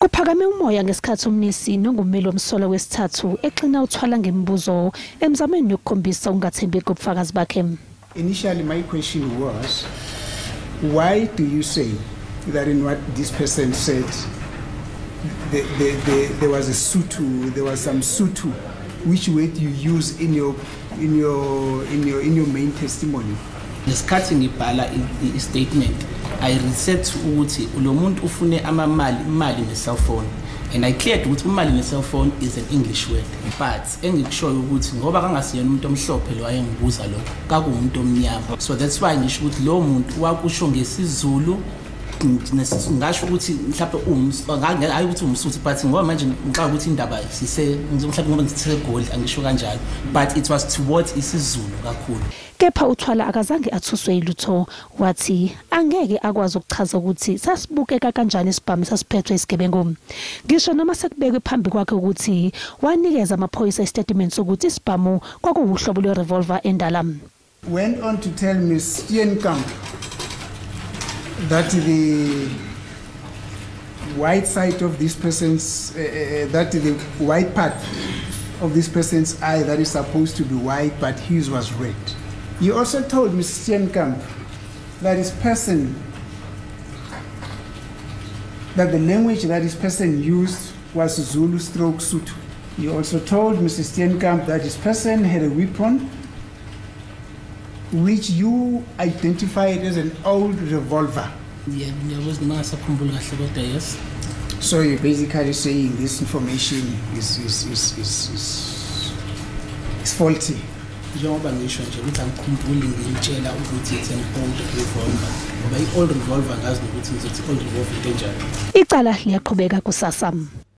Kuphakame umoya ngesikhathi uMnisi ongummeli womsolwa wesithathu exina uThwala ngemibuzo emzamweni yokukhombisa ungathembeki ubufakazi bakhe. Initially my question was, why do you say that in what this person said there was a sutu, there was some sutu, which word you use in your main testimony? Ngesikhathi ngibhala statement I research ukuthi lo muntu ufune imali ne-cell phone, and I cleared ukuthi imali ne-cell phone is an English word, but engikushoyo ukuthi ngoba kangasiyena umuntu omhlophe lo ayengibuza lo kakumuntu omnyama, so that's why ngisho ukuthi lo muntu wakusho ngesizulu ngasho ukuthi mhlawumbe hayi ukuthi umsuthi, but ngoba manje ngicabanga ukuthi indaba mhlawumbe ngoba ngithe gold angisho kanjalo, but it was towards isiZulu kakhulu. Kepha uThwala akazange athuswe ilutho, wathi angeke akwazi ukuchaza ukuthi sasibukeka kanjani isibhamu sasiphethwe isigebengu. Ngisho noma sekubekwe phambi kwakhe ukuthi wanikeza amaphoyisa istatement sokuthi isibhamu kwakuwuhlobo lwe-revolver endala. Went on to tell Ms. Steenkamp that the white side of this person's, that the white part of this person's eye that is supposed to be white, but his was red. He also told Ms. Steenkamp that that the language that this person used was Zulu stroke Sotho. He also told Mrs. Steenkamp that this person had a weapon which you identified as an old revolver. Yeah, yes. So you're basically saying this information is faulty. Njengoba ngisho nje ukuthi angikhumbuli ngitshela ukuthi it's an old revolver, ngoba i-old revolver ngazi ukuthi ngizothi old revolver into enjani. Icala liyaqhubeka kusasa.